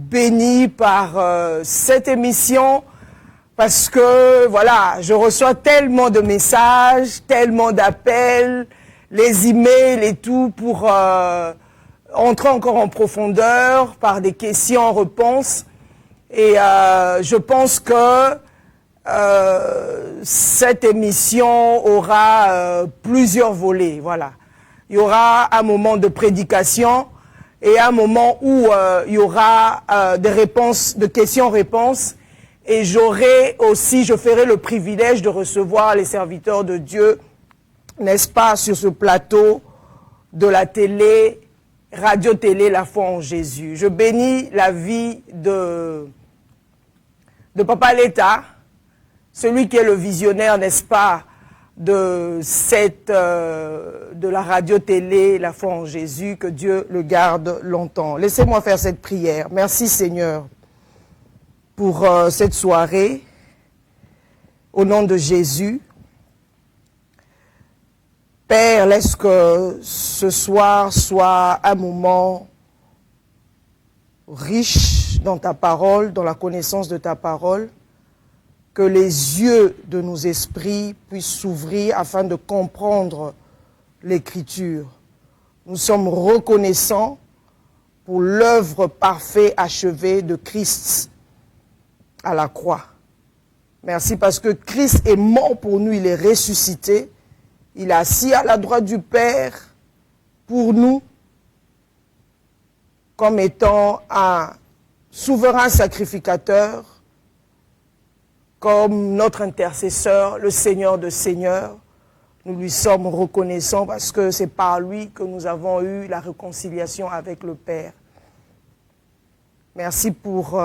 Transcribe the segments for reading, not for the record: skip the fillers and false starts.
bénie par cette émission parce que, voilà, je reçois tellement de messages, tellement d'appels, les emails et tout pour entrer encore en profondeur par des questions-réponses. Et je pense que cette émission aura plusieurs volets, voilà. Il y aura un moment de prédication et un moment où il y aura des réponses, de questions-réponses. Et je ferai le privilège de recevoir les serviteurs de Dieu, n'est-ce pas, sur ce plateau de la télé, radio-télé La Foi en Jésus. Je bénis la vie de Papa Leta, celui qui est le visionnaire, n'est-ce pas, de la radio-télé La Foi en Jésus, que Dieu le garde longtemps. Laissez-moi faire cette prière. Merci Seigneur pour cette soirée, au nom de Jésus. Père, laisse que ce soir soit un moment riche dans ta parole, dans la connaissance de ta parole, que les yeux de nos esprits puissent s'ouvrir afin de comprendre l'Écriture. Nous sommes reconnaissants pour l'œuvre parfaite achevée de Christ à la croix. Merci parce que Christ est mort pour nous, il est ressuscité, il est assis à la droite du Père pour nous comme étant un souverain sacrificateur, comme notre intercesseur, le Seigneur de Seigneurs. Nous lui sommes reconnaissants parce que c'est par lui que nous avons eu la réconciliation avec le Père. Merci pour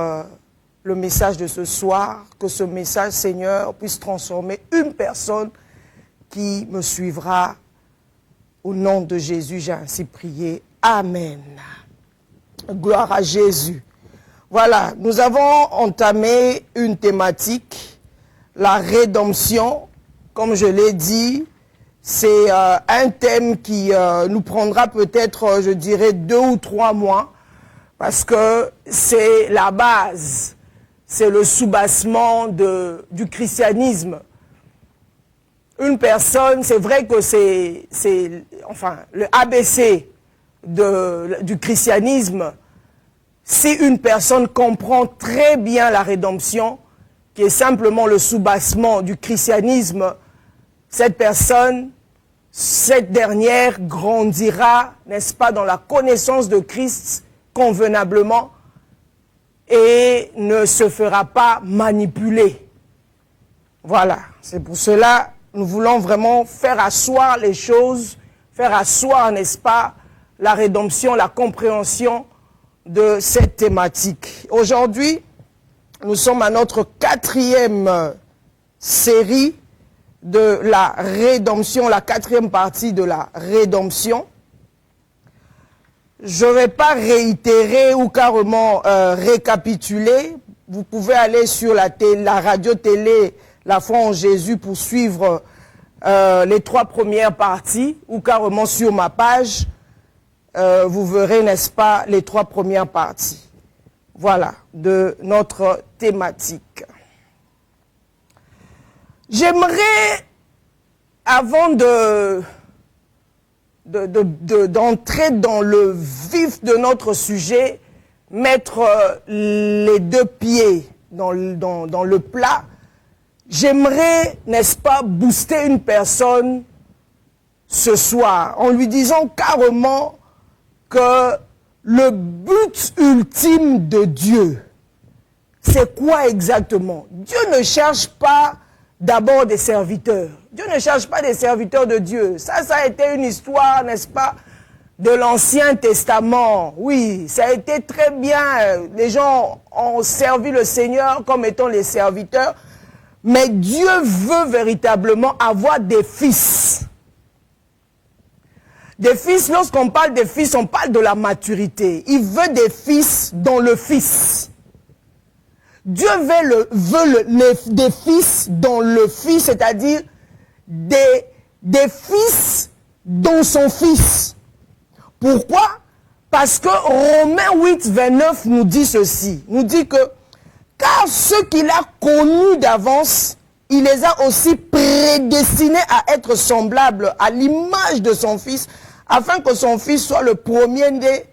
le message de ce soir, que ce message, Seigneur, puisse transformer une personne qui me suivra. Au nom de Jésus, j'ai ainsi prié. Amen. Gloire à Jésus. Voilà, nous avons entamé une thématique, la rédemption. Comme je l'ai dit, c'est un thème qui nous prendra peut-être, je dirais, 2 ou 3 mois, parce que c'est la base. C'est le soubassement du christianisme. Une personne, c'est vrai que c'est le ABC du christianisme. Si une personne comprend très bien la rédemption, qui est simplement le soubassement du christianisme, cette dernière grandira, n'est-ce pas, dans la connaissance de Christ convenablement, et ne se fera pas manipuler. Voilà, c'est pour cela que nous voulons vraiment faire asseoir les choses, faire asseoir, n'est-ce pas, la rédemption, la compréhension de cette thématique. Aujourd'hui, nous sommes à notre 4e série de la rédemption, la 4e partie de la rédemption. Je ne vais pas réitérer ou carrément récapituler. Vous pouvez aller sur la radio-télé La Foi en Jésus pour suivre les 3 premières parties, ou carrément sur ma page, vous verrez, n'est-ce pas, les 3 premières parties. Voilà, de notre thématique. J'aimerais, avant d'entrer dans le vif de notre sujet, mettre les 2 pieds dans le plat. J'aimerais, n'est-ce pas, booster une personne ce soir en lui disant carrément que le but ultime de Dieu, c'est quoi exactement? Dieu ne cherche pas d'abord des serviteurs. Dieu ne cherche pas des serviteurs de Dieu. Ça a été une histoire, n'est-ce pas, de l'Ancien Testament. Oui, ça a été très bien. Les gens ont servi le Seigneur comme étant les serviteurs. Mais Dieu veut véritablement avoir des fils. Des fils, lorsqu'on parle des fils, on parle de la maturité. Il veut des fils dans le Fils. Dieu veut des fils dans le Fils, c'est-à-dire des fils dans son Fils. Pourquoi? Parce que Romains 8, 29 nous dit ceci. Nous dit que, car ceux qu'il a connus d'avance, il les a aussi prédestinés à être semblables à l'image de son Fils, afin que son Fils soit le premier-né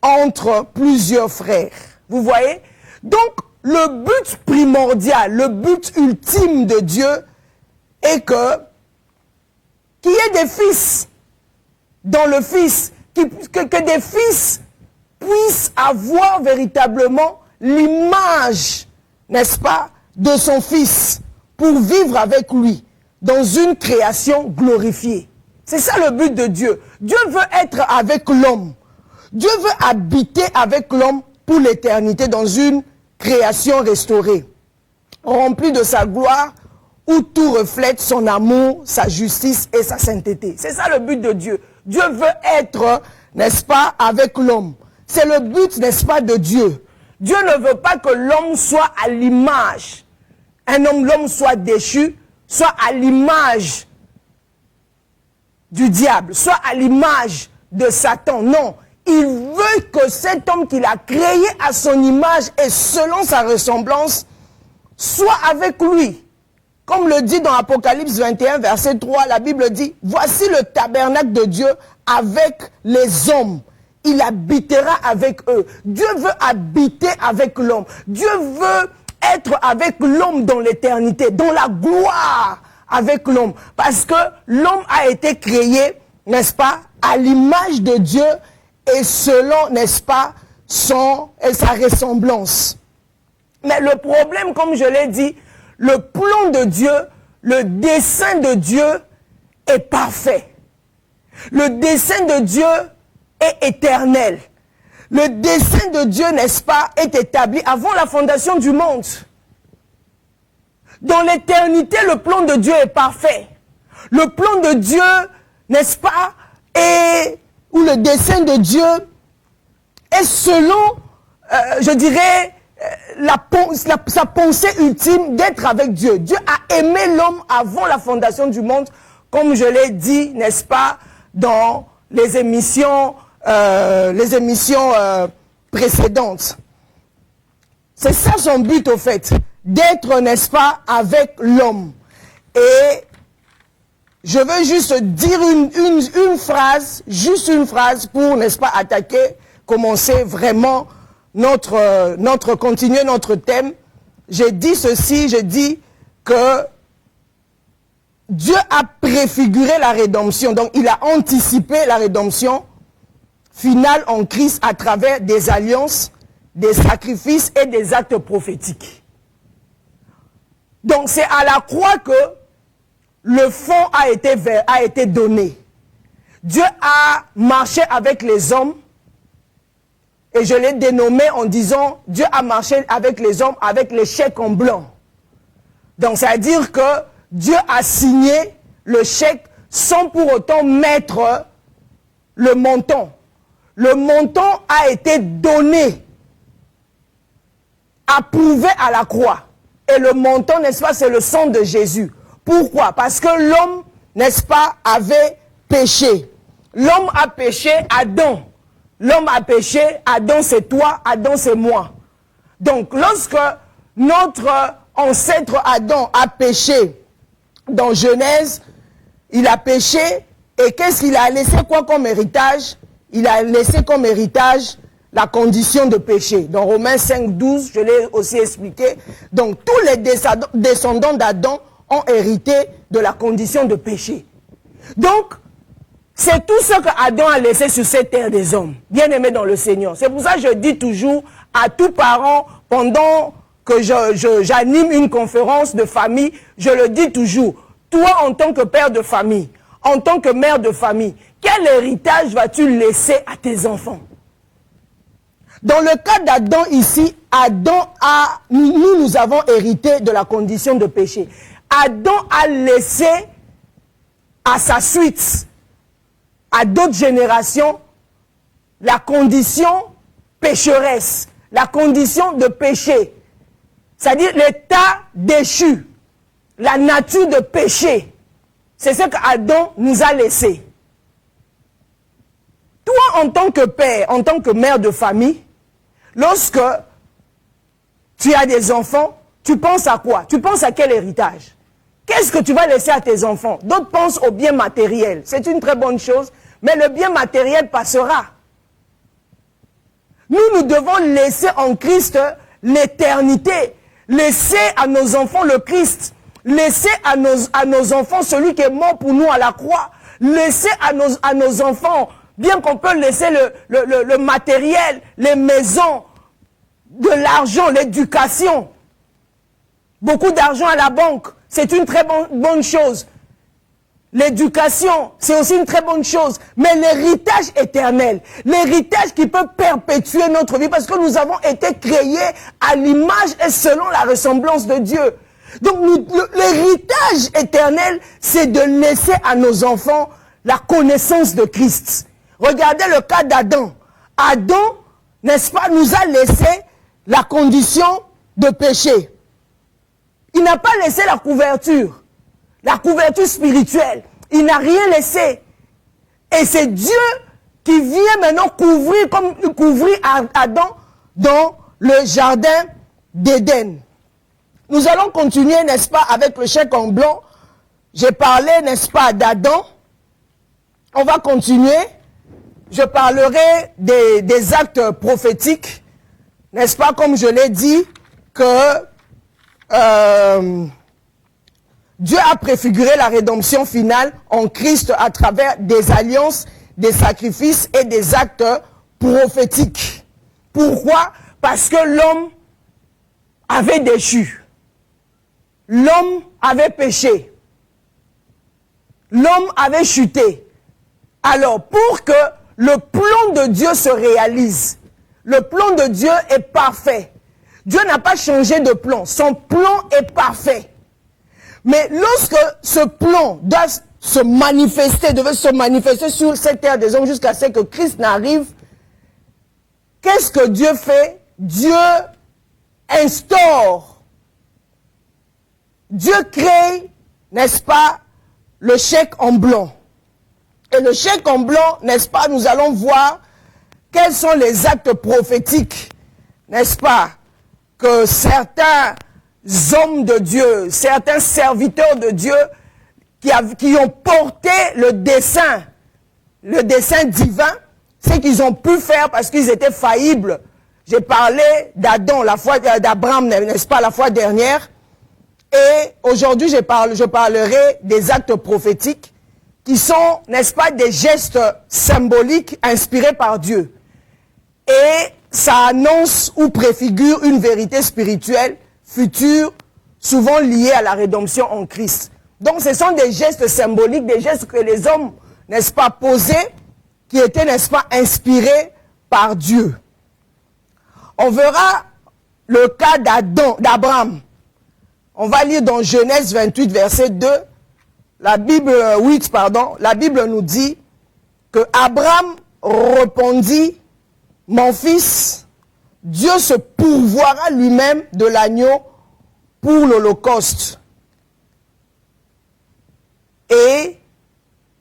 entre plusieurs frères. Vous voyez? Donc, le but primordial, le but ultime de Dieu est qu'il y ait des fils dans le Fils, que des fils puissent avoir véritablement l'image, n'est-ce pas, de son Fils, pour vivre avec lui dans une création glorifiée. C'est ça le but de Dieu. Dieu veut être avec l'homme. Dieu veut habiter avec l'homme pour l'éternité dans une création restaurée, remplie de sa gloire, où tout reflète son amour, sa justice et sa sainteté. C'est ça le but de Dieu. Dieu veut être, n'est-ce pas, avec l'homme. C'est le but, n'est-ce pas, de Dieu. Dieu ne veut pas que l'homme soit à l'image. L'homme soit déchu, soit à l'image du diable, soit à l'image de Satan. Non, il veut que cet homme qu'il a créé à son image et selon sa ressemblance, soit avec lui. Comme le dit dans Apocalypse 21, verset 3, la Bible dit, « Voici le tabernacle de Dieu avec les hommes. Il habitera avec eux. » Dieu veut habiter avec l'homme. Dieu veut être avec l'homme dans l'éternité, dans la gloire avec l'homme. Parce que l'homme a été créé, n'est-ce pas, à l'image de Dieu et selon, n'est-ce pas, sa ressemblance. Mais le problème, comme je l'ai dit, le plan de Dieu, le dessein de Dieu est parfait. Le dessein de Dieu est éternel. Le dessein de Dieu, n'est-ce pas, est établi avant la fondation du monde. Dans l'éternité, le plan de Dieu est parfait. Le plan de Dieu, n'est-ce pas, ou le dessein de Dieu est selon, je dirais, sa pensée ultime d'être avec Dieu. Dieu a aimé l'homme avant la fondation du monde, comme je l'ai dit, n'est-ce pas, dans les émissions précédentes. C'est ça son but au fait, d'être, n'est-ce pas, avec l'homme. Et je veux juste dire une phrase, pour, n'est-ce pas, commencer vraiment continuer notre thème. J'ai dit ceci, j'ai dit que Dieu a préfiguré la rédemption, donc il a anticipé la rédemption finale en Christ à travers des alliances, des sacrifices et des actes prophétiques. Donc c'est à la croix que le fond a été donné. Dieu a marché avec les hommes, et je l'ai dénommé en disant, Dieu a marché avec les hommes avec les chèques en blanc. Donc c'est-à-dire que Dieu a signé le chèque sans pour autant mettre le montant. Le montant a été donné, approuvé à la croix. Et le montant, n'est-ce pas, c'est le sang de Jésus. Pourquoi? Parce que l'homme, n'est-ce pas, avait péché. L'homme a péché, Adam. L'homme a péché, Adam c'est toi, Adam c'est moi. Donc lorsque notre ancêtre Adam a péché, dans Genèse, il a péché, et qu'est-ce qu'il a laissé quoi comme héritage? Il a laissé comme héritage la condition de péché. Dans Romains 5, 12, je l'ai aussi expliqué. Donc tous les descendants d'Adam ont hérité de la condition de péché. Donc, c'est tout ce qu'Adam a laissé sur cette terre des hommes, bien aimés dans le Seigneur. C'est pour ça que je dis toujours à tous parents, pendant que j'anime une conférence de famille, je le dis toujours, toi en tant que père de famille, en tant que mère de famille, quel héritage vas-tu laisser à tes enfants? Dans le cas d'Adam ici, nous avons hérité de la condition de péché. Adam a laissé à sa suite, à d'autres générations, la condition pécheresse, la condition de péché, c'est-à-dire l'état déchu, la nature de péché. C'est ce qu'Adam nous a laissé. Toi, en tant que père, en tant que mère de famille, lorsque tu as des enfants, tu penses à quoi? Tu penses à quel héritage? Qu'est-ce que tu vas laisser à tes enfants? D'autres pensent au bien matériel. C'est une très bonne chose, mais le bien matériel passera. Nous devons laisser en Christ l'éternité. Laisser à nos enfants le Christ. Laisser à nos enfants celui qui est mort pour nous à la croix. Laisser à nos enfants, bien qu'on peut laisser le matériel, les maisons, de l'argent, l'éducation, beaucoup d'argent à la banque, c'est une très bonne chose. L'éducation, c'est aussi une très bonne chose. Mais l'héritage éternel, l'héritage qui peut perpétuer notre vie, parce que nous avons été créés à l'image et selon la ressemblance de Dieu. Donc l'héritage éternel, c'est de laisser à nos enfants la connaissance de Christ. Regardez le cas d'Adam. Adam, n'est-ce pas, nous a laissé la condition de péché. Il n'a pas laissé la couverture spirituelle. Il n'a rien laissé. Et c'est Dieu qui vient maintenant couvrir Adam dans le jardin d'Éden. Nous allons continuer, n'est-ce pas, avec le chèque en blanc. J'ai parlé, n'est-ce pas, d'Adam. On va continuer. Je parlerai des actes prophétiques. N'est-ce pas, comme je l'ai dit, que Dieu a préfiguré la rédemption finale en Christ à travers des alliances, des sacrifices et des actes prophétiques. Pourquoi? Parce que l'homme avait déchu. L'homme avait péché. L'homme avait chuté. Alors, pour que le plan de Dieu se réalise, le plan de Dieu est parfait. Dieu n'a pas changé de plan. Son plan est parfait. Mais lorsque ce plan devait se manifester sur cette terre des hommes jusqu'à ce que Christ n'arrive, qu'est-ce que Dieu fait? Dieu instaure. Dieu crée, n'est-ce pas, le chèque en blanc. Et le chèque en blanc, n'est-ce pas, nous allons voir quels sont les actes prophétiques, n'est-ce pas, que certains hommes de Dieu, certains serviteurs de Dieu qui ont porté le dessein divin, ce qu'ils ont pu faire parce qu'ils étaient faillibles. J'ai parlé d'Adam, d'Abraham, n'est-ce pas, la fois dernière. Et aujourd'hui, je parlerai des actes prophétiques qui sont, n'est-ce pas, des gestes symboliques inspirés par Dieu. Et ça annonce ou préfigure une vérité spirituelle future, souvent liée à la rédemption en Christ. Donc ce sont des gestes symboliques, des gestes que les hommes, n'est-ce pas, posaient, qui étaient, n'est-ce pas, inspirés par Dieu. On verra le cas d'Abraham. On va lire dans Genèse 28, verset 2, la Bible nous dit que Abraham répondit, « Mon fils, Dieu se pourvoira lui-même de l'agneau pour l'Holocauste. » Et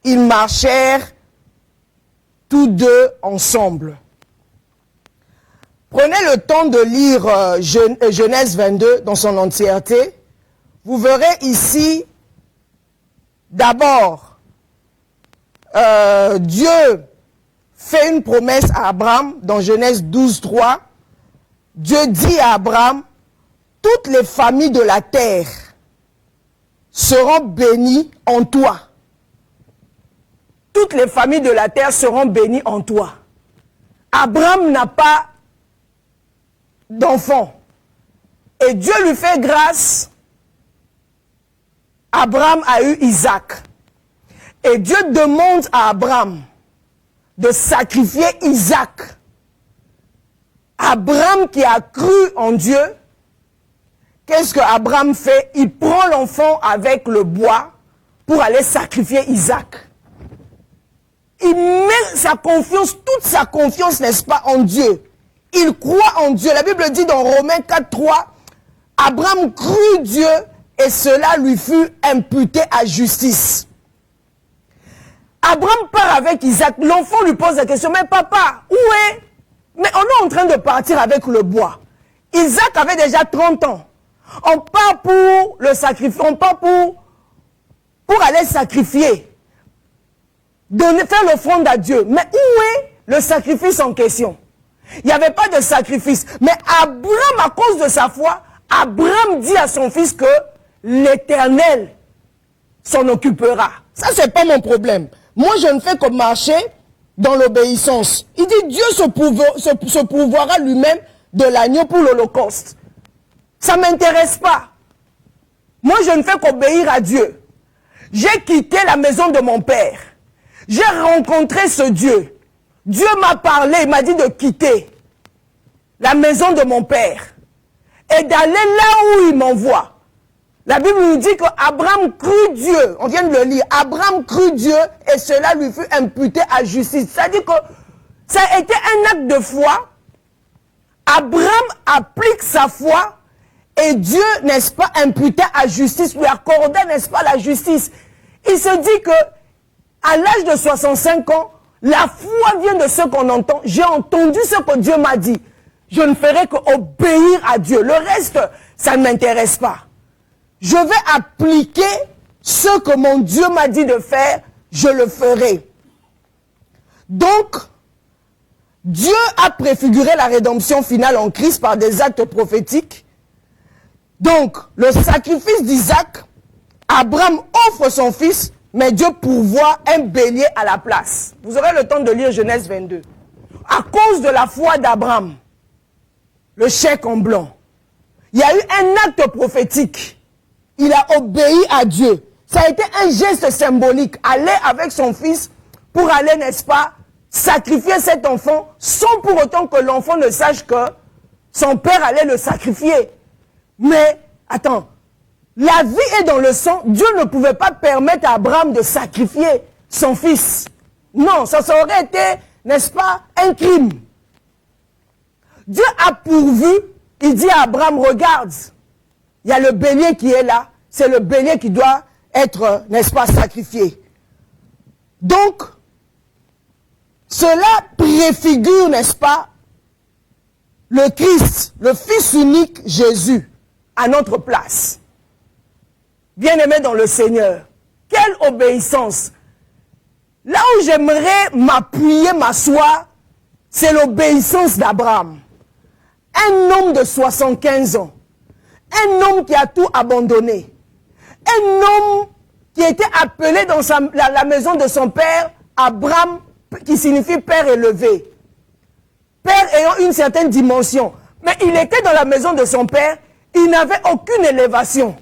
ils marchèrent tous deux ensemble. Prenez le temps de lire Genèse 22 dans son entièreté. Vous verrez ici, d'abord, Dieu fait une promesse à Abraham dans Genèse 12, 3. Dieu dit à Abraham, toutes les familles de la terre seront bénies en toi. Toutes les familles de la terre seront bénies en toi. Abraham n'a pas d'enfant. Et Dieu lui fait grâce. Abraham a eu Isaac. Et Dieu demande à Abraham de sacrifier Isaac. Abraham qui a cru en Dieu, qu'est-ce que Abraham fait? Il prend l'enfant avec le bois pour aller sacrifier Isaac. Il met sa confiance, toute sa confiance, n'est-ce pas, en Dieu. Il croit en Dieu. La Bible dit dans Romains 4, 3, Abraham crut Dieu et cela lui fut imputé à justice. Abraham part avec Isaac. L'enfant lui pose la question, mais papa, où est? Mais on est en train de partir avec le bois. Isaac avait déjà 30 ans. On part pour le sacrifier, on part pour aller sacrifier. Faire l'offrande à Dieu. Mais où est le sacrifice en question? Il n'y avait pas de sacrifice. Mais Abraham, à cause de sa foi, Abraham dit à son fils que l'Éternel s'en occupera. Ça, c'est pas mon problème. Moi, je ne fais que marcher dans l'obéissance. Il dit, Dieu se pourvoira lui-même de l'agneau pour l'Holocauste. Ça ne m'intéresse pas. Moi, je ne fais qu'obéir à Dieu. J'ai quitté la maison de mon père. J'ai rencontré ce Dieu. Dieu m'a parlé, il m'a dit de quitter la maison de mon père et d'aller là où il m'envoie. La Bible nous dit qu'Abraham crut Dieu. On vient de le lire. Abraham crut Dieu et cela lui fut imputé à justice. C'est-à-dire que ça a été un acte de foi. Abraham applique sa foi et Dieu, n'est-ce pas, imputé à justice, lui accordait, n'est-ce pas, la justice. Il se dit que à l'âge de 65 ans, la foi vient de ce qu'on entend. J'ai entendu ce que Dieu m'a dit. Je ne ferai qu'obéir à Dieu. Le reste, ça ne m'intéresse pas. Je vais appliquer ce que mon Dieu m'a dit de faire, je le ferai. Donc, Dieu a préfiguré la rédemption finale en Christ par des actes prophétiques. Donc, le sacrifice d'Isaac, Abraham offre son fils, mais Dieu pourvoit un bélier à la place. Vous aurez le temps de lire Genèse 22. À cause de la foi d'Abraham, le chèque en blanc, il y a eu un acte prophétique. Il a obéi à Dieu. Ça a été un geste symbolique. Aller avec son fils pour aller, n'est-ce pas, sacrifier cet enfant sans pour autant que l'enfant ne sache que son père allait le sacrifier. Mais, attends, la vie est dans le sang. Dieu ne pouvait pas permettre à Abraham de sacrifier son fils. Non, ça aurait été, n'est-ce pas, un crime. Dieu a pourvu, il dit à Abraham, regarde, il y a le bélier qui est là, c'est le bélier qui doit être, n'est-ce pas, sacrifié. Donc, cela préfigure, n'est-ce pas, le Christ, le Fils unique Jésus, à notre place. Bien-aimé dans le Seigneur, quelle obéissance! Là où j'aimerais m'appuyer, m'asseoir, c'est l'obéissance d'Abraham. Un homme de 75 ans, un homme qui a tout abandonné, un homme qui était appelé dans la maison de son père, Abraham, qui signifie père élevé. Père ayant une certaine dimension. Mais il était dans la maison de son père, il n'avait aucune élévation.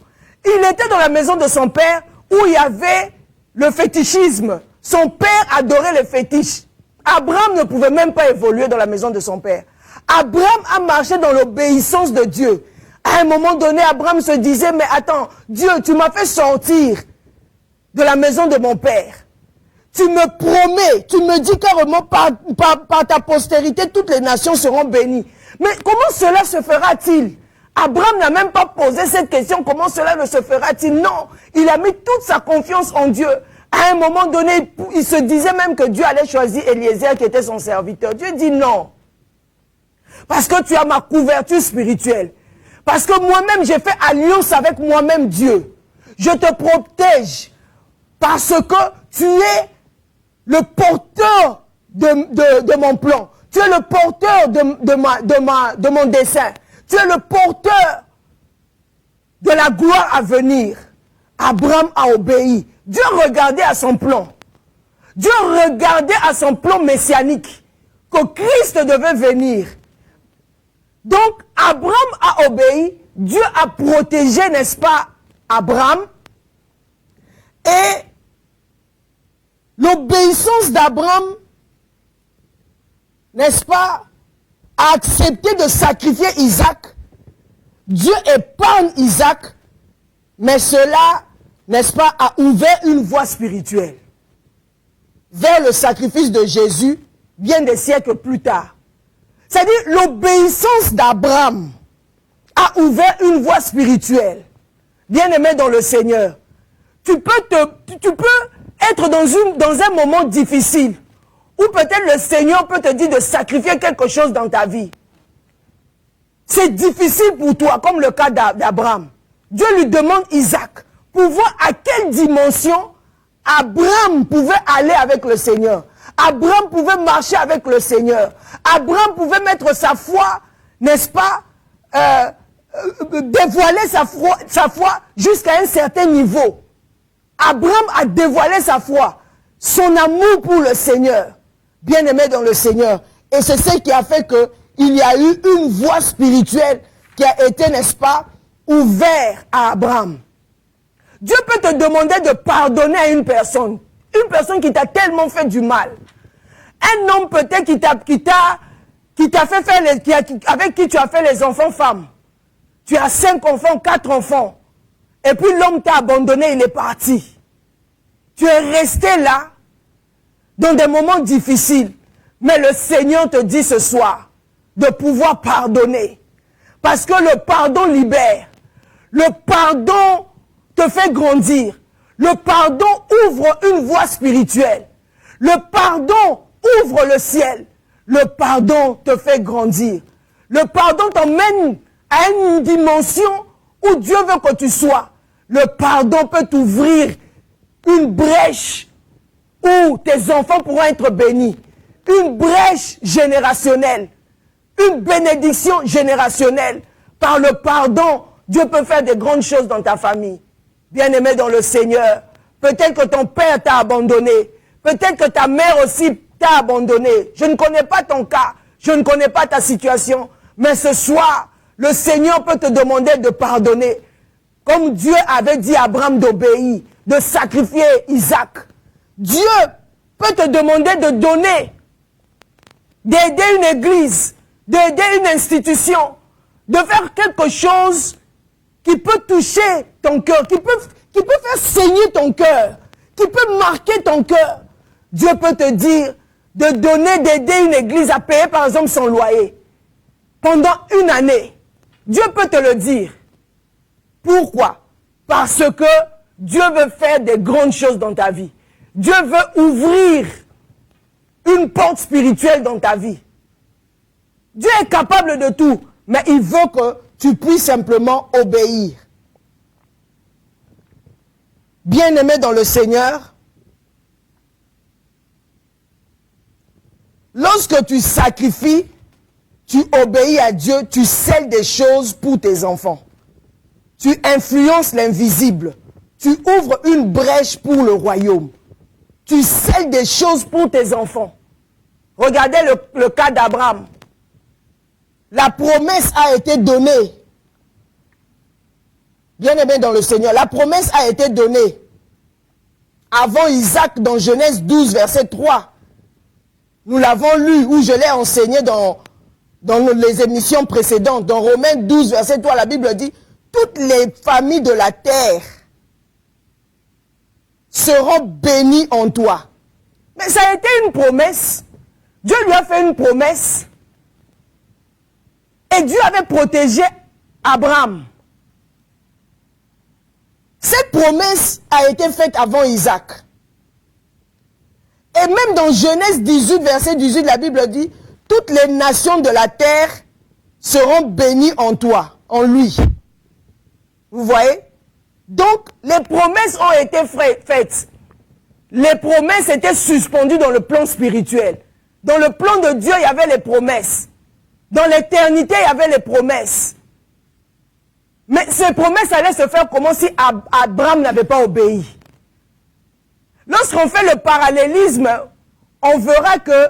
Il était dans la maison de son père où il y avait le fétichisme. Son père adorait les fétiches. Abraham ne pouvait même pas évoluer dans la maison de son père. Abraham a marché dans l'obéissance de Dieu. À un moment donné, Abraham se disait, mais attends, Dieu, tu m'as fait sortir de la maison de mon père. Tu me promets, tu me dis carrément par ta postérité, toutes les nations seront bénies. Mais comment cela se fera-t-il? Abraham n'a même pas posé cette question, comment cela ne se fera-t-il? Non, il a mis toute sa confiance en Dieu. À un moment donné, il se disait même que Dieu allait choisir Eliezer qui était son serviteur. Dieu dit non. Parce que tu as ma couverture spirituelle. Parce que moi-même, j'ai fait alliance avec moi-même Dieu. Je te protège. Parce que tu es le porteur de mon plan. Tu es le porteur de mon dessein. Tu es le porteur de la gloire à venir. Abraham a obéi. Dieu regardait à son plan. Dieu regardait à son plan messianique que Christ devait venir. Donc, Abraham a obéi. Dieu a protégé, n'est-ce pas, Abraham. Et l'obéissance d'Abraham, n'est-ce pas, a accepté de sacrifier Isaac. Dieu épargne Isaac, mais cela, n'est-ce pas, a ouvert une voie spirituelle vers le sacrifice de Jésus bien des siècles plus tard. C'est-à-dire, l'obéissance d'Abraham a ouvert une voie spirituelle. Bien-aimé dans le Seigneur, tu peux être dans un moment difficile, où peut-être le Seigneur peut te dire de sacrifier quelque chose dans ta vie. C'est difficile pour toi, comme le cas d'Abraham. Dieu lui demande Isaac, pour voir à quelle dimension Abraham pouvait aller avec le Seigneur. Abraham pouvait marcher avec le Seigneur. Abraham pouvait mettre sa foi, n'est-ce pas, dévoiler sa foi jusqu'à un certain niveau. Abraham a dévoilé sa foi, son amour pour le Seigneur, bien-aimé dans le Seigneur. Et c'est ce qui a fait qu'il y a eu une voie spirituelle qui a été, n'est-ce pas, ouverte à Abraham. Dieu peut te demander de pardonner à une personne qui t'a tellement fait du mal. Un homme peut-être qui t'a fait faire avec qui tu as fait les enfants-femmes. Tu as 5 enfants, 4 enfants. Et puis l'homme t'a abandonné, il est parti. Tu es resté là, dans des moments difficiles. Mais le Seigneur te dit ce soir de pouvoir pardonner. Parce que le pardon libère. Le pardon te fait grandir. Le pardon ouvre une voie spirituelle. Le pardon ouvre le ciel. Le pardon te fait grandir. Le pardon t'emmène à une dimension où Dieu veut que tu sois. Le pardon peut t'ouvrir une brèche où tes enfants pourront être bénis. Une brèche générationnelle. Une bénédiction générationnelle. Par le pardon, Dieu peut faire de grandes choses dans ta famille. Bien-aimé dans le Seigneur, peut-être que ton père t'a abandonné. Peut-être que ta mère aussi t'a abandonné. Je ne connais pas ton cas. Je ne connais pas ta situation. Mais ce soir, le Seigneur peut te demander de pardonner. Comme Dieu avait dit à Abraham d'obéir, de sacrifier Isaac. Dieu peut te demander de donner, d'aider une église, d'aider une institution, de faire quelque chose qui peut toucher ton cœur, qui peut faire saigner ton cœur, qui peut marquer ton cœur. Dieu peut te dire de donner, d'aider une église à payer par exemple son loyer pendant 1 année. Dieu peut te le dire. Pourquoi? Parce que Dieu veut faire des grandes choses dans ta vie. Dieu veut ouvrir une porte spirituelle dans ta vie. Dieu est capable de tout, mais il veut que tu puisses simplement obéir. Bien-aimé dans le Seigneur, lorsque tu sacrifies, tu obéis à Dieu, tu scelles des choses pour tes enfants. Tu influences l'invisible. Tu ouvres une brèche pour le royaume. Tu scelles des choses pour tes enfants. Regardez le cas d'Abraham. La promesse a été donnée. Bien-aimé dans le Seigneur, la promesse a été donnée avant Isaac dans Genèse 12, verset 3. Nous l'avons lu, où je l'ai enseigné dans les émissions précédentes. Dans Romains 12, verset 3, la Bible dit « Toutes les familles de la terre seront bénies en toi. » Mais ça a été une promesse. Dieu lui a fait une promesse. Et Dieu avait protégé Abraham. Cette promesse a été faite avant Isaac. Et même dans Genèse 18, verset 18, la Bible dit « Toutes les nations de la terre seront bénies en toi, en lui. » Vous voyez? Donc, les promesses ont été faites. Les promesses étaient suspendues dans le plan spirituel. Dans le plan de Dieu, il y avait les promesses. Dans l'éternité, il y avait les promesses. Mais ces promesses allaient se faire comment si Abraham n'avait pas obéi. Lorsqu'on fait le parallélisme, on verra que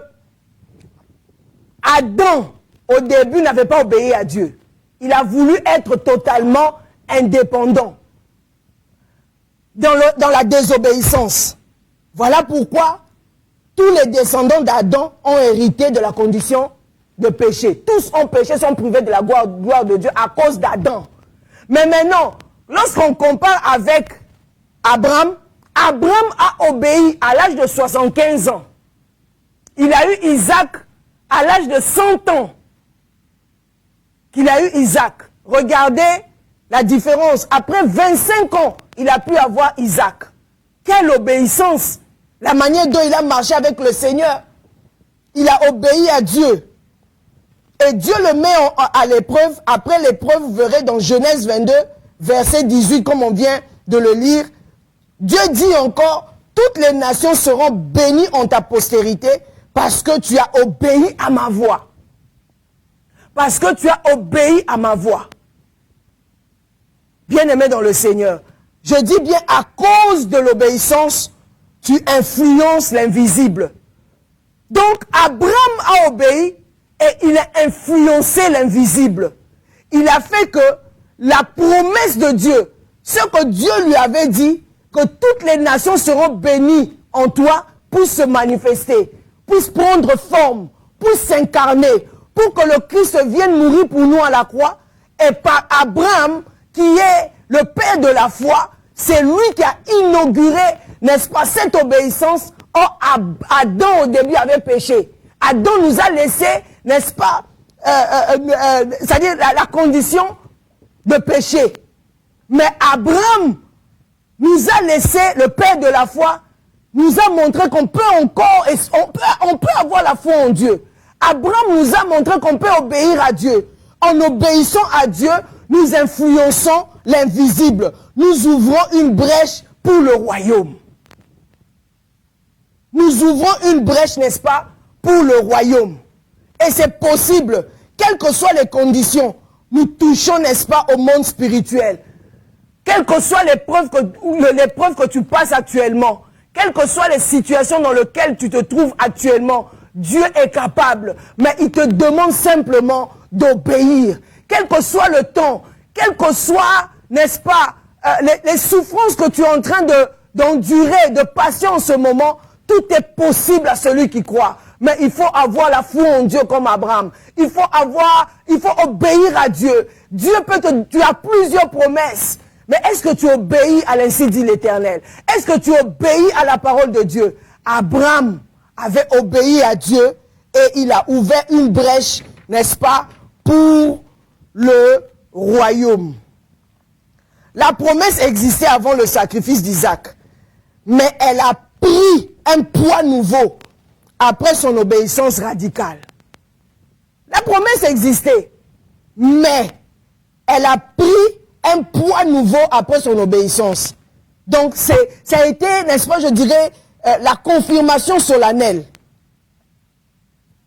Adam, au début, n'avait pas obéi à Dieu. Il a voulu être totalement indépendant dans la désobéissance. Voilà pourquoi tous les descendants d'Adam ont hérité de la condition de péché. Tous ont péché, sont privés de la gloire de Dieu à cause d'Adam. Mais maintenant, lorsqu'on compare avec Abraham, Abraham a obéi à l'âge de 75 ans. Il a eu Isaac à l'âge de 100 ans. Qu'il a eu Isaac. Regardez la différence. Après 25 ans, il a pu avoir Isaac. quelle obéissance! La manière dont il a marché avec le Seigneur. Il a obéi à Dieu. Et Dieu le met à l'épreuve. Après l'épreuve, vous verrez dans Genèse 22, verset 18, comme on vient de le lire. Dieu dit encore, toutes les nations seront bénies en ta postérité parce que tu as obéi à ma voix. Parce que tu as obéi à ma voix. Bien-aimé dans le Seigneur, je dis bien à cause de l'obéissance, tu influences l'invisible. Donc Abraham a obéi et il a influencé l'invisible. Il a fait que la promesse de Dieu, ce que Dieu lui avait dit, que toutes les nations seront bénies en toi, puisse se manifester, puisse prendre forme, puisse s'incarner, pour que le Christ vienne mourir pour nous à la croix. Et par Abraham, qui est le père de la foi, c'est lui qui a inauguré, n'est-ce pas, cette obéissance. Or, Adam au début avait péché. Adam nous a laissé, n'est-ce pas, c'est-à-dire la condition de péché. Mais Abraham nous a laissé, le père de la foi, nous a montré qu'on peut encore, on peut avoir la foi en Dieu. Abraham nous a montré qu'on peut obéir à Dieu. En obéissant à Dieu, nous influençons l'invisible. Nous ouvrons une brèche pour le royaume. Nous ouvrons une brèche, n'est-ce pas, pour le royaume. Et c'est possible, quelles que soient les conditions, nous touchons, n'est-ce pas, au monde spirituel. Quelles que soient l'épreuve que tu passes actuellement, quelles que soient les situations dans lesquelles tu te trouves actuellement, Dieu est capable, mais il te demande simplement d'obéir. Quel que soit le temps, quel que soit, n'est-ce pas, les souffrances que tu es en train d'endurer, de passer en ce moment, tout est possible à celui qui croit. Mais il faut avoir la foi en Dieu comme Abraham. Il faut obéir à Dieu. Dieu tu as plusieurs promesses. Mais est-ce que tu obéis à l'ainsi dit l'Éternel? Est-ce que tu obéis à la parole de Dieu? Abraham avait obéi à Dieu et il a ouvert une brèche, n'est-ce pas, pour le royaume. La promesse existait avant le sacrifice d'Isaac, mais elle a pris un poids nouveau après son obéissance radicale. La promesse existait, mais elle a pris un poids nouveau après son obéissance. Donc ça a été, n'est-ce pas, je dirais, la confirmation solennelle.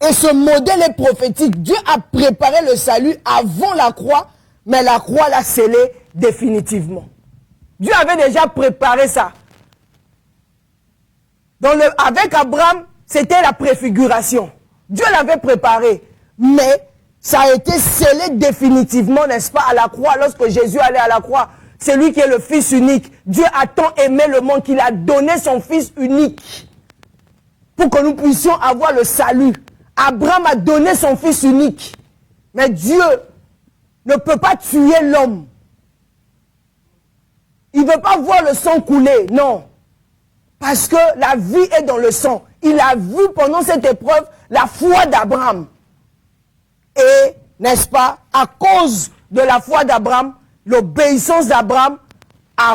Et ce modèle est prophétique. Dieu a préparé le salut avant la croix, mais la croix l'a scellé définitivement. Dieu avait déjà préparé ça. Avec Abraham, c'était la préfiguration. Dieu l'avait préparé, mais ça a été scellé définitivement, n'est-ce pas, à la croix, lorsque Jésus allait à la croix. C'est lui qui est le Fils unique. Dieu a tant aimé le monde qu'il a donné son Fils unique pour que nous puissions avoir le salut. Abraham a donné son Fils unique. Mais Dieu ne peut pas tuer l'homme. Il ne veut pas voir le sang couler, non. Parce que la vie est dans le sang. Il a vu pendant cette épreuve la foi d'Abraham. Et, n'est-ce pas, à cause de la foi d'Abraham, l'obéissance d'Abraham a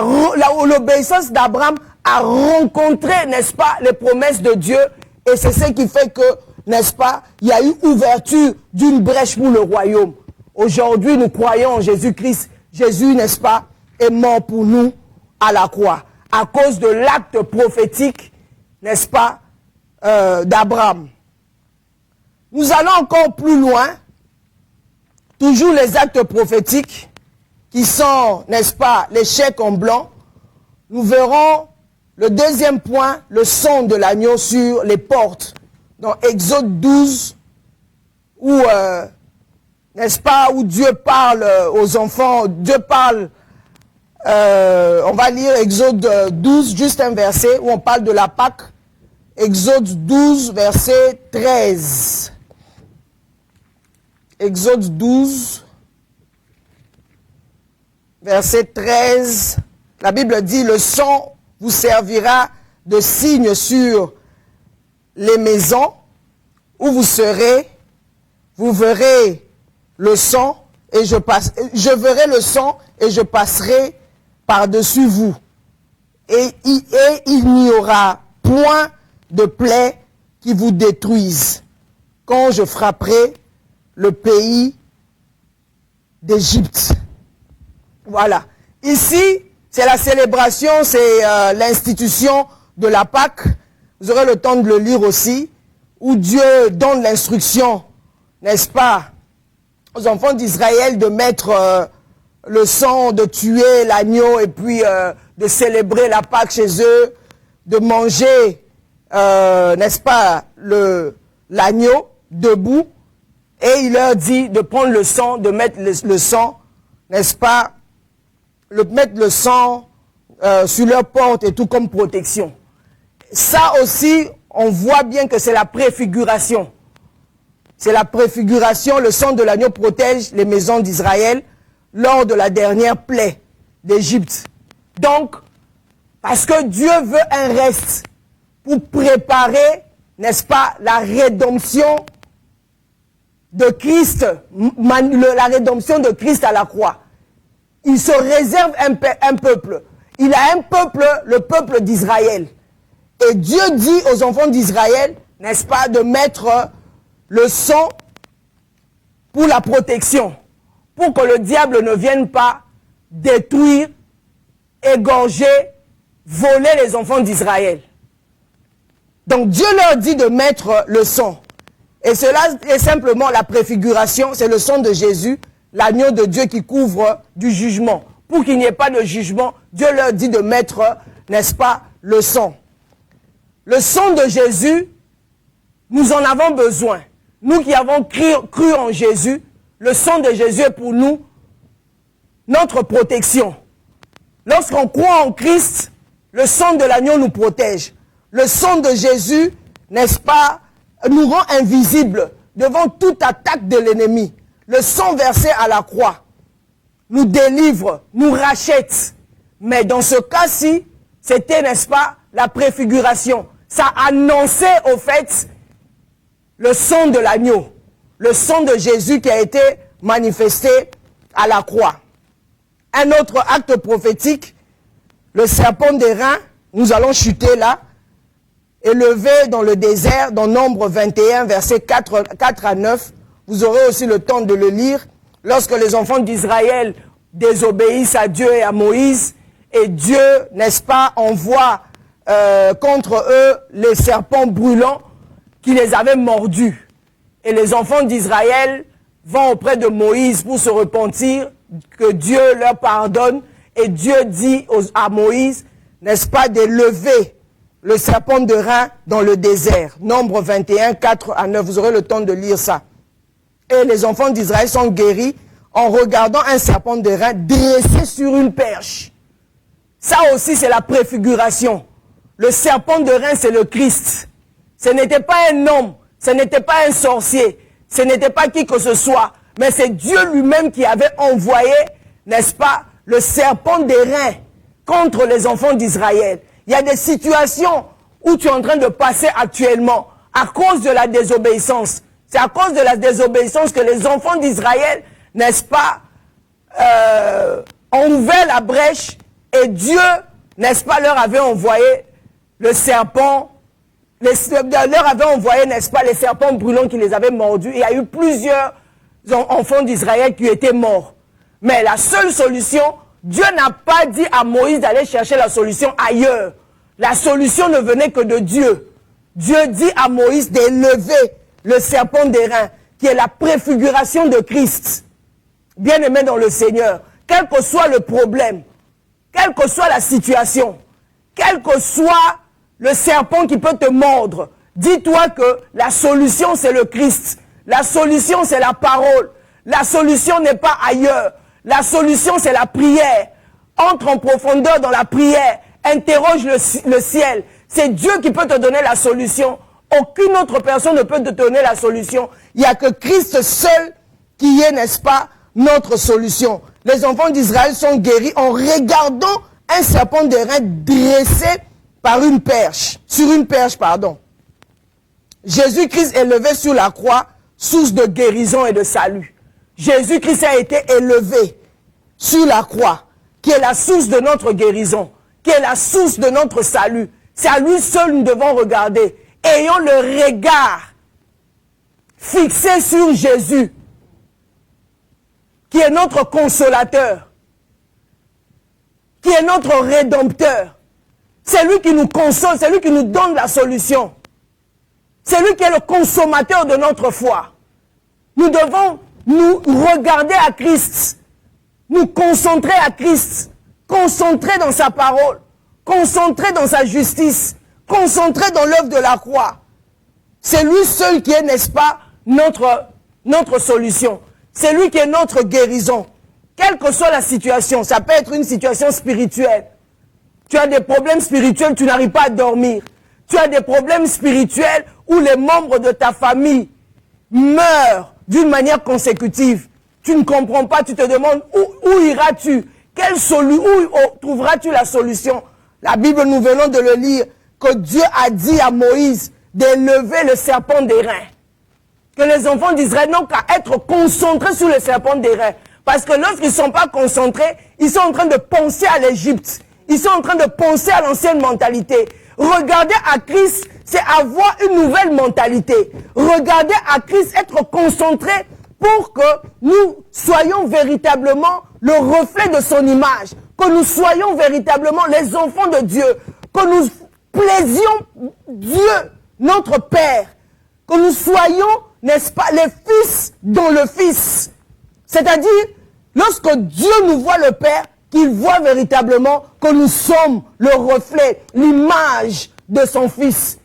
rencontré, n'est-ce pas, les promesses de Dieu. Et c'est ce qui fait que, n'est-ce pas, il y a eu ouverture d'une brèche pour le royaume. Aujourd'hui, nous croyons en Jésus-Christ. Jésus, n'est-ce pas, est mort pour nous à la croix. À cause de l'acte prophétique, n'est-ce pas, d'Abraham. Nous allons encore plus loin. Toujours les actes prophétiques qui sont, n'est-ce pas, les chèques en blanc. Nous verrons le deuxième point, le sang de l'agneau sur les portes. Dans Exode 12, où, n'est-ce pas, où Dieu parle aux enfants, Dieu parle, on va lire Exode 12, juste un verset, où on parle de la Pâque. Exode 12, verset 13. Exode 12, verset 13, la Bible dit, le sang vous servira de signe sur les maisons où vous serez, vous verrez le sang et je verrai le sang et je passerai par-dessus vous. et il n'y aura point de plaie qui vous détruise quand je frapperai le pays d'Égypte. Voilà. Ici, c'est la célébration, c'est l'institution de la Pâque. Vous aurez le temps de le lire aussi, où Dieu donne l'instruction, n'est-ce pas, aux enfants d'Israël de mettre le sang, de tuer l'agneau et puis de célébrer la Pâque chez eux, de manger, n'est-ce pas, l'agneau debout. Et il leur dit de prendre le sang, de mettre le sang, n'est-ce pas, mettre le sang sur leur porte et tout comme protection. Ça aussi, on voit bien que c'est la préfiguration. C'est la préfiguration, le sang de l'agneau protège les maisons d'Israël lors de la dernière plaie d'Égypte. Donc, parce que Dieu veut un reste pour préparer, n'est-ce pas, la rédemption de Christ, la rédemption de Christ à la croix. Il se réserve un peuple. Il a un peuple, le peuple d'Israël. Et Dieu dit aux enfants d'Israël, n'est-ce pas, de mettre le sang pour la protection, pour que le diable ne vienne pas détruire, égorger, voler les enfants d'Israël. Donc Dieu leur dit de mettre le sang. Et cela est simplement la préfiguration, c'est le sang de Jésus, l'agneau de Dieu qui couvre du jugement. Pour qu'il n'y ait pas de jugement, Dieu leur dit de mettre, n'est-ce pas, le sang. Le sang de Jésus, nous en avons besoin. Nous qui avons cru en Jésus, le sang de Jésus est pour nous notre protection. Lorsqu'on croit en Christ, le sang de l'agneau nous protège. Le sang de Jésus, n'est-ce pas, nous rend invisibles devant toute attaque de l'ennemi. Le sang versé à la croix nous délivre, nous rachète. Mais dans ce cas-ci, c'était, n'est-ce pas, la préfiguration. Ça annonçait au fait le sang de l'agneau, le sang de Jésus qui a été manifesté à la croix. Un autre acte prophétique, le serpent d'airain, nous allons chuter là, élevé dans le désert, dans Nombre 21, versets 4 à 9. Vous aurez aussi le temps de le lire. Lorsque les enfants d'Israël désobéissent à Dieu et à Moïse, et Dieu, n'est-ce pas, envoie contre eux les serpents brûlants qui les avaient mordus. Et les enfants d'Israël vont auprès de Moïse pour se repentir, que Dieu leur pardonne. Et Dieu dit à Moïse, n'est-ce pas, de lever le serpent d'airain dans le désert. Nombre 21, 4 à 9. Vous aurez le temps de lire ça. Et les enfants d'Israël sont guéris en regardant un serpent d'airain dressé sur une perche. Ça aussi, c'est la préfiguration. Le serpent d'airain, c'est le Christ. Ce n'était pas un homme, ce n'était pas un sorcier, ce n'était pas qui que ce soit, mais c'est Dieu lui-même qui avait envoyé, n'est-ce pas, le serpent d'airain contre les enfants d'Israël. Il y a des situations où tu es en train de passer actuellement à cause de la désobéissance. C'est à cause de la désobéissance que les enfants d'Israël, n'est-ce pas, ont ouvert la brèche et Dieu, n'est-ce pas, leur avait envoyé le serpent, leur avait envoyé, n'est-ce pas, les serpents brûlants qui les avaient mordus. Il y a eu plusieurs enfants d'Israël qui étaient morts. Mais la seule solution, Dieu n'a pas dit à Moïse d'aller chercher la solution ailleurs. La solution ne venait que de Dieu. Dieu dit à Moïse d'élever le serpent d'airain, qui est la préfiguration de Christ. Bien-aimé dans le Seigneur, quel que soit le problème, quelle que soit la situation, quel que soit le serpent qui peut te mordre, dis-toi que la solution c'est le Christ. La solution c'est la parole. La solution n'est pas ailleurs. La solution c'est la prière. Entre en profondeur dans la prière. Interroge le ciel. C'est Dieu qui peut te donner la solution. Aucune autre personne ne peut te donner la solution. Il n'y a que Christ seul qui est, n'est-ce pas, notre solution. Les enfants d'Israël sont guéris en regardant un serpent d'airain dressé par une perche, sur une perche, pardon. Jésus-Christ est élevé sur la croix, source de guérison et de salut. Jésus-Christ a été élevé sur la croix, qui est la source de notre guérison, qui est la source de notre salut. C'est à lui seul nous devons regarder. Ayons le regard fixé sur Jésus, qui est notre consolateur, qui est notre rédempteur. C'est lui qui nous console, c'est lui qui nous donne la solution. C'est lui qui est le consommateur de notre foi. Nous devons nous regarder à Christ, nous concentrer à Christ, concentrer dans sa parole, concentrer dans sa justice, concentrer dans l'œuvre de la croix. C'est lui seul qui est, n'est-ce pas, notre solution. C'est lui qui est notre guérison. Quelle que soit la situation, ça peut être une situation spirituelle. Tu as des problèmes spirituels, tu n'arrives pas à dormir. Tu as des problèmes spirituels où les membres de ta famille meurent d'une manière consécutive. Tu ne comprends pas, tu te demandes où iras-tu? Où trouveras-tu la solution? La Bible, nous venons de le lire, que Dieu a dit à Moïse d'élever le serpent d'airain. Que les enfants d'Israël n'ont qu'à être concentrés sur le serpent d'airain. Parce que lorsqu'ils ne sont pas concentrés, ils sont en train de penser à l'Égypte. Ils sont en train de penser à l'ancienne mentalité. Regarder à Christ, c'est avoir une nouvelle mentalité. Regarder à Christ, être concentré pour que nous soyons véritablement le reflet de son image. Que nous soyons véritablement les enfants de Dieu. Que nous plaisions Dieu, notre Père. Que nous soyons, n'est-ce pas, les fils dans le Fils. C'est-à-dire, lorsque Dieu nous voit le Père, qu'il voit véritablement que nous sommes le reflet, l'image de son Fils.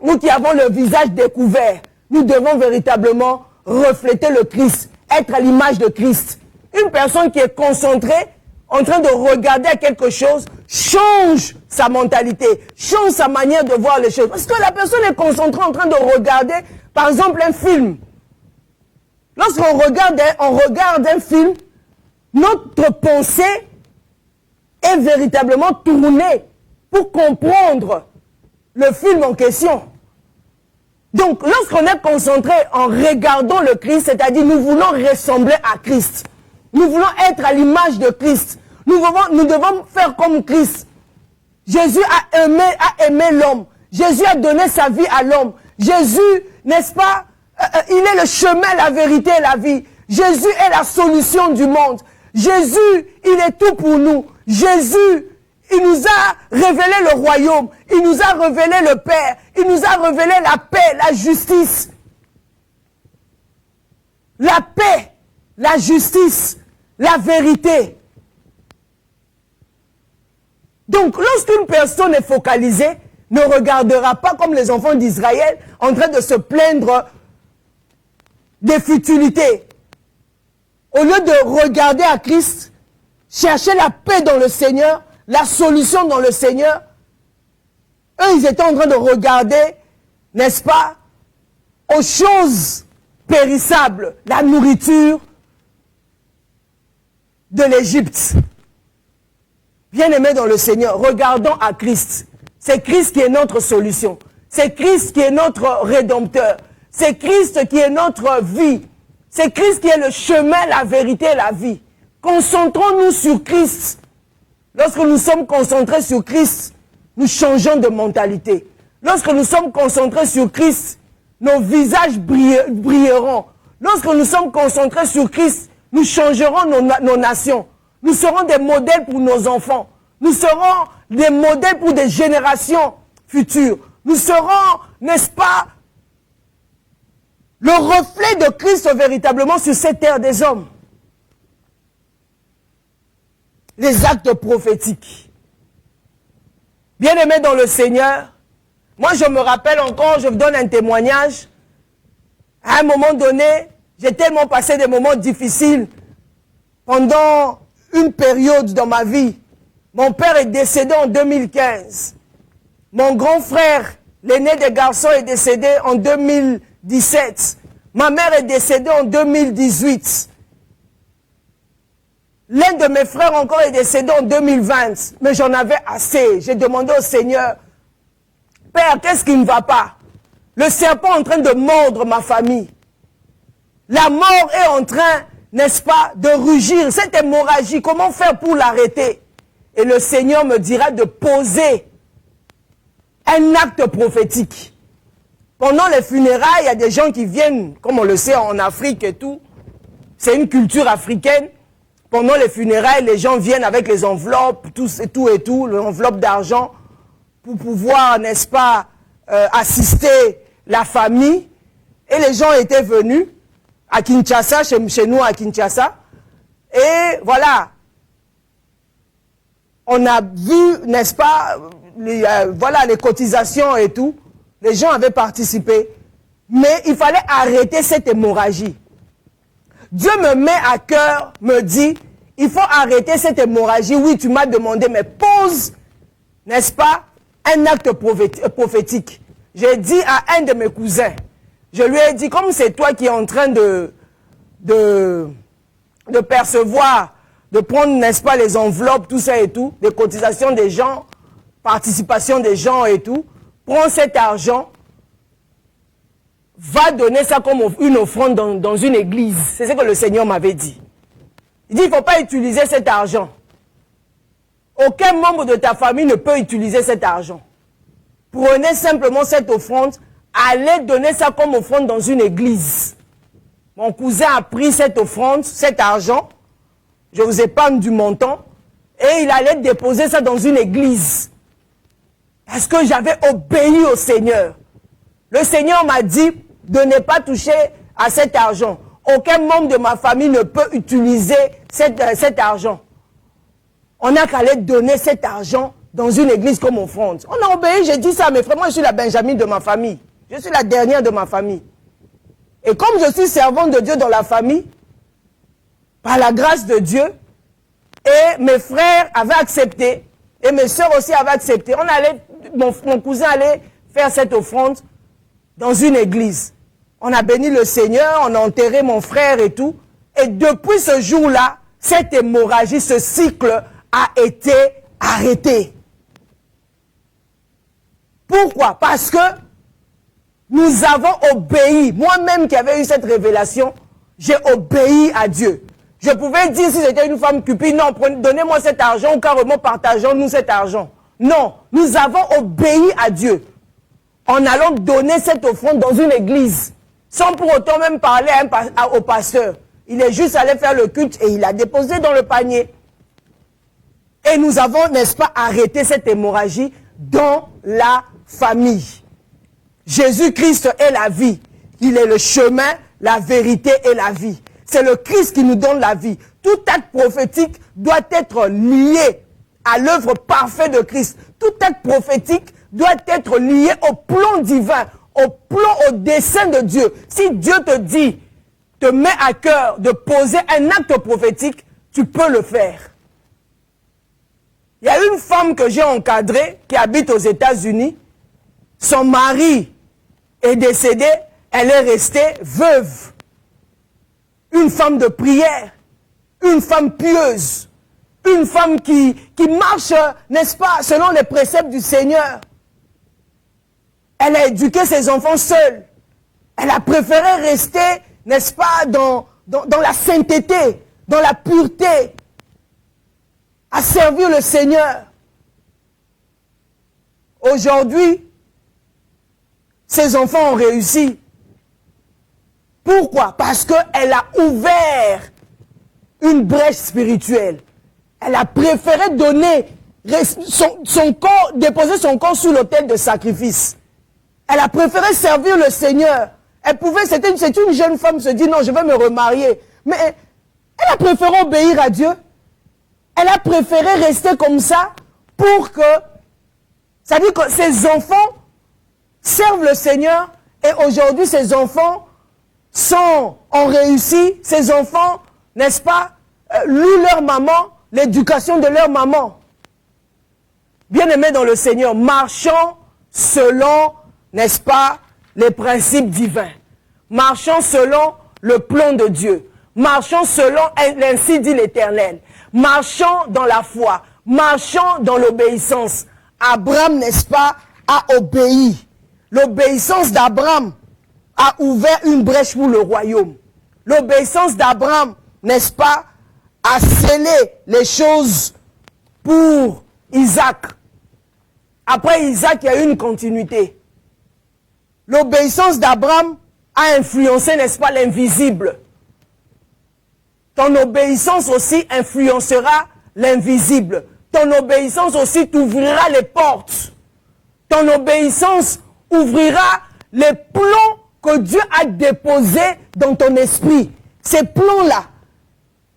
Nous qui avons le visage découvert, nous devons véritablement refléter le Christ, être à l'image de Christ. Une personne qui est concentrée, en train de regarder à quelque chose, change sa mentalité, change sa manière de voir les choses. Parce que la personne est concentrée en train de regarder, par exemple, un film. Lorsqu'on regarde un film, notre pensée est véritablement tournée pour comprendre le film en question. Donc, lorsqu'on est concentré en regardant le Christ, c'est-à-dire nous voulons ressembler à Christ, nous voulons être à l'image de Christ, nous devons faire comme Christ. Jésus a aimé l'homme, Jésus a donné sa vie à l'homme. Jésus, n'est-ce pas, il est le chemin, la vérité et la vie. Jésus est la solution du monde. Jésus, il est tout pour nous. Jésus, il nous a révélé le royaume. Il nous a révélé le Père. Il nous a révélé la paix, la justice. La paix, la justice, la vérité. Donc, lorsqu'une personne est focalisée, ne regardera pas comme les enfants d'Israël en train de se plaindre des futilités. Au lieu de regarder à Christ, chercher la paix dans le Seigneur, la solution dans le Seigneur, eux, ils étaient en train de regarder, n'est-ce pas, aux choses périssables, la nourriture de l'Égypte. Bien-aimés dans le Seigneur, regardons à Christ. C'est Christ qui est notre solution. C'est Christ qui est notre rédempteur. C'est Christ qui est notre vie. C'est Christ qui est le chemin, la vérité et la vie. Concentrons-nous sur Christ. Lorsque nous sommes concentrés sur Christ, nous changeons de mentalité. Lorsque nous sommes concentrés sur Christ, nos visages brilleront. Lorsque nous sommes concentrés sur Christ, nous changerons nos nations. Nous serons des modèles pour nos enfants. Nous serons des modèles pour des générations futures. Nous serons, n'est-ce pas, le reflet de Christ véritablement sur cette terre des hommes. Les actes prophétiques. Bien-aimés dans le Seigneur, moi je me rappelle encore, je vous donne un témoignage. À un moment donné, j'ai tellement passé des moments difficiles pendant une période dans ma vie. Mon père est décédé en 2015. Mon grand frère, l'aîné des garçons, est décédé en 2017. Ma mère est décédée en 2018. L'un de mes frères encore est décédé en 2020. Mais j'en avais assez. J'ai demandé au Seigneur, Père, qu'est-ce qui ne va pas? Le serpent est en train de mordre ma famille. La mort est en train, n'est-ce pas, de rugir. Cette hémorragie, comment faire pour l'arrêter? et le Seigneur me dira de poser un acte prophétique. Pendant les funérailles, il y a des gens qui viennent, comme on le sait en Afrique et tout. C'est une culture africaine. Pendant les funérailles, les gens viennent avec les enveloppes, tout, l'enveloppe d'argent, pour pouvoir, n'est-ce pas, assister la famille. Et les gens étaient venus à Kinshasa, chez nous à Kinshasa. Et voilà, on a vu, n'est-ce pas, voilà, les cotisations et tout. Les gens avaient participé. Mais il fallait arrêter cette hémorragie. Dieu me met à cœur, me dit, il faut arrêter cette hémorragie. Oui, tu m'as demandé, mais pose, n'est-ce pas, un acte prophétique. J'ai dit à un de mes cousins, je lui ai dit, comme c'est toi qui es en train de percevoir, de prendre, n'est-ce pas, les enveloppes, tout ça et tout, les cotisations des gens, participation des gens et tout, prends cet argent, va donner ça comme une offrande dans une église. C'est ce que le Seigneur m'avait dit. Il dit, il ne faut pas utiliser cet argent. Aucun membre de ta famille ne peut utiliser cet argent. Prenez simplement cette offrande, allez donner ça comme offrande dans une église. Mon cousin a pris cette offrande, cet argent, je vous épargne du montant, et il allait déposer ça dans une église. Parce que j'avais obéi au Seigneur. Le Seigneur m'a dit de ne pas toucher à cet argent. Aucun membre de ma famille ne peut utiliser cet argent. On n'a qu'à aller donner cet argent dans une église comme offrande. On a obéi, j'ai dit ça à mes frères. Moi, je suis la Benjamin de ma famille. Je suis la dernière de ma famille. Et comme je suis servante de Dieu dans la famille, par la grâce de Dieu, et mes frères avaient accepté, et mes soeurs aussi avaient accepté, mon cousin allait faire cette offrande dans une église. On a béni le Seigneur, on a enterré mon frère et tout. Et depuis ce jour-là, cette hémorragie, ce cycle a été arrêté. Pourquoi? Parce que nous avons obéi. Moi-même qui avais eu cette révélation, j'ai obéi à Dieu. Je pouvais dire si j'étais une femme cupide, non, donnez-moi cet argent ou carrément partageons-nous cet argent. Non, nous avons obéi à Dieu en allant donner cette offrande dans une église, sans pour autant même parler au pasteur. Il est juste allé faire le culte et il a déposé dans le panier. Et nous avons, n'est-ce pas, arrêté cette hémorragie dans la famille. Jésus-Christ est la vie. Il est le chemin, la vérité et la vie. C'est le Christ qui nous donne la vie. Tout acte prophétique doit être lié à l'œuvre parfaite de Christ. Tout acte prophétique doit être lié au plan divin, au dessein de Dieu. Si Dieu te dit, te met à cœur de poser un acte prophétique, tu peux le faire. Il y a une femme que j'ai encadrée qui habite aux États-Unis. Son mari est décédé, elle est restée veuve. Une femme de prière, une femme pieuse, une femme qui marche, n'est-ce pas, selon les préceptes du Seigneur. Elle a éduqué ses enfants seule. Elle a préféré rester, n'est-ce pas, dans la sainteté, dans la pureté, à servir le Seigneur. Aujourd'hui, ses enfants ont réussi. Pourquoi? Parce qu'elle a ouvert une brèche spirituelle. Elle a préféré donner son corps, déposer son corps sur l'autel de sacrifice. Elle a préféré servir le Seigneur. Elle pouvait, c'était une jeune femme se dit non, je vais me remarier. Mais elle a préféré obéir à Dieu. Elle a préféré rester comme ça pour que, ça veut dire que ses enfants servent le Seigneur et aujourd'hui ses enfants ont réussi, ses enfants, n'est-ce pas, louent leur maman, l'éducation de leur maman. Bien-aimés dans le Seigneur, marchons selon, n'est-ce pas, les principes divins. Marchons selon le plan de Dieu. Marchons selon, ainsi dit l'Éternel. Marchons dans la foi. Marchons dans l'obéissance. Abraham, n'est-ce pas, a obéi. L'obéissance d'Abraham a ouvert une brèche pour le royaume. L'obéissance d'Abraham, n'est-ce pas, a scellé les choses pour Isaac. Après Isaac, il y a eu une continuité. L'obéissance d'Abraham a influencé, n'est-ce pas, l'invisible. Ton obéissance aussi influencera l'invisible. Ton obéissance aussi t'ouvrira les portes. Ton obéissance ouvrira les plans que Dieu a déposés dans ton esprit. Ces plans-là,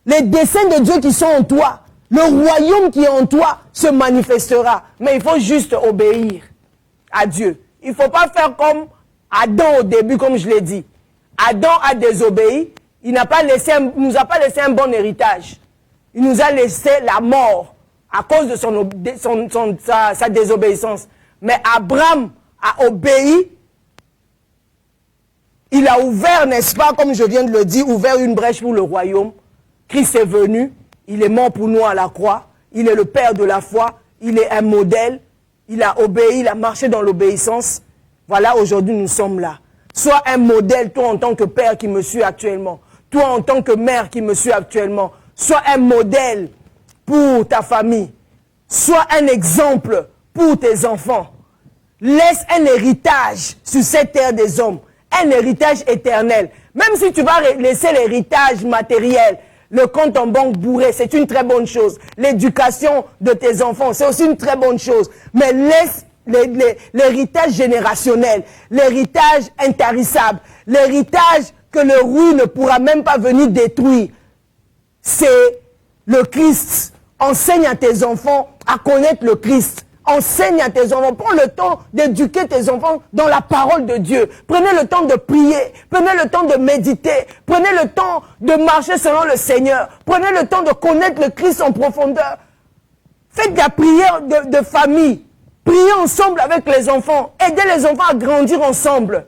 les desseins de Dieu qui sont en toi, le royaume qui est en toi se manifestera. Mais il faut juste obéir à Dieu. Il ne faut pas faire comme Adam au début, comme je l'ai dit. Adam a désobéi. Il nous a pas laissé un bon héritage. Il nous a laissé la mort à cause de sa désobéissance. Mais Abraham a obéi. Il a ouvert, n'est-ce pas, comme je viens de le dire, ouvert une brèche pour le royaume. Christ est venu. Il est mort pour nous à la croix. Il est le Père de la foi. Il est un modèle. Il a obéi, il a marché dans l'obéissance. Voilà, aujourd'hui, nous sommes là. Sois un modèle, toi, en tant que père qui me suis actuellement. Toi, en tant que mère qui me suis actuellement. Sois un modèle pour ta famille. Sois un exemple pour tes enfants. Laisse un héritage sur cette terre des hommes. Un héritage éternel. Même si tu vas laisser l'héritage matériel, le compte en banque bourré, c'est une très bonne chose. L'éducation de tes enfants, c'est aussi une très bonne chose. Mais laisse l'héritage générationnel, l'héritage intarissable, l'héritage que le rouille ne pourra même pas venir détruire. C'est le Christ. Enseigne à tes enfants à connaître le Christ. Enseigne à tes enfants. Prends le temps d'éduquer tes enfants dans la parole de Dieu. Prenez le temps de prier. Prenez le temps de méditer. Prenez le temps de marcher selon le Seigneur. Prenez le temps de connaître le Christ en profondeur. Faites de la prière de famille. Priez ensemble avec les enfants. Aidez les enfants à grandir ensemble.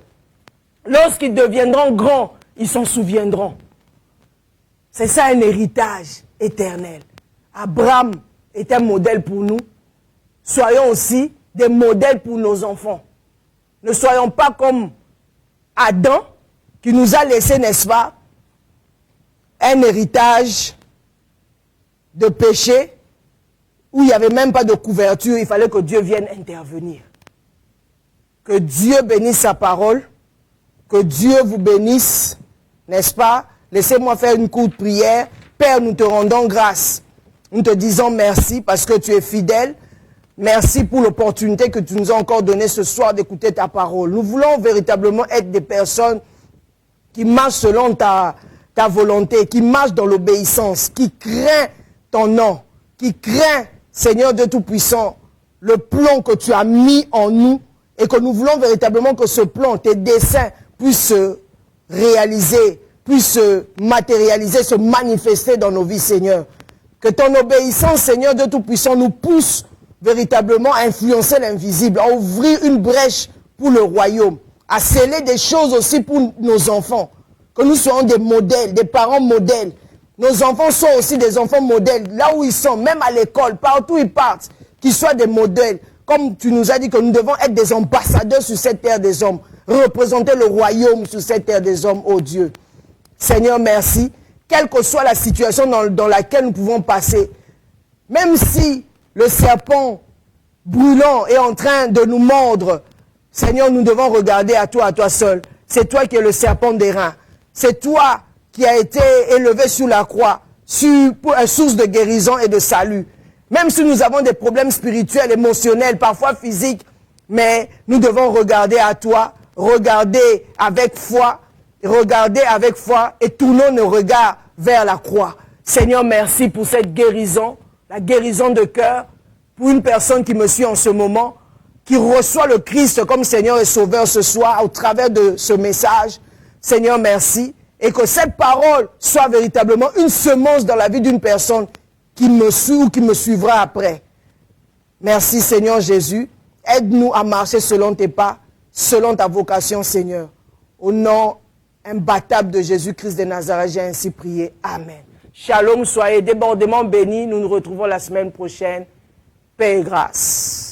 Lorsqu'ils deviendront grands, ils s'en souviendront. C'est ça un héritage éternel. Abraham est un modèle pour nous. Soyons aussi des modèles pour nos enfants. Ne soyons pas comme Adam, qui nous a laissé, n'est-ce pas, un héritage de péché, où il n'y avait même pas de couverture, il fallait que Dieu vienne intervenir. Que Dieu bénisse sa parole, que Dieu vous bénisse, n'est-ce pas? Laissez-moi faire une courte prière. Père, nous te rendons grâce. Nous te disons merci parce que tu es fidèle. Merci pour l'opportunité que tu nous as encore donnée ce soir d'écouter ta parole. Nous voulons véritablement être des personnes qui marchent selon ta volonté, qui marchent dans l'obéissance, qui craignent ton nom, qui craignent, Seigneur Dieu Tout-Puissant, le plan que tu as mis en nous et que nous voulons véritablement que ce plan, tes desseins, puissent se réaliser, puissent se matérialiser, se manifester dans nos vies, Seigneur. Que ton obéissance, Seigneur Dieu Tout-Puissant, nous pousse véritablement à influencer l'invisible, à ouvrir une brèche pour le royaume, à sceller des choses aussi pour nos enfants. Que nous soyons des modèles, des parents modèles. Nos enfants sont aussi des enfants modèles, là où ils sont, même à l'école, partout où ils partent, qu'ils soient des modèles. Comme tu nous as dit que nous devons être des ambassadeurs sur cette terre des hommes, représenter le royaume sur cette terre des hommes, oh Dieu. Seigneur, merci. Quelle que soit la situation dans laquelle nous pouvons passer, même si le serpent brûlant est en train de nous mordre, Seigneur, nous devons regarder à toi seul. C'est toi qui es le serpent des reins. C'est toi qui as été élevé sur la croix, pour une source de guérison et de salut. Même si nous avons des problèmes spirituels, émotionnels, parfois physiques, mais nous devons regarder à toi, regarder avec foi et tournons nos regards vers la croix. Seigneur, merci pour cette guérison, la guérison de cœur, pour une personne qui me suit en ce moment, qui reçoit le Christ comme Seigneur et Sauveur ce soir au travers de ce message. Seigneur, merci. Et que cette parole soit véritablement une semence dans la vie d'une personne qui me suit ou qui me suivra après. Merci Seigneur Jésus. Aide-nous à marcher selon tes pas, selon ta vocation Seigneur. Au nom imbattable de Jésus-Christ de Nazareth, j'ai ainsi prié. Amen. Shalom, soyez débordément bénis. Nous nous retrouvons la semaine prochaine. Paix et grâce.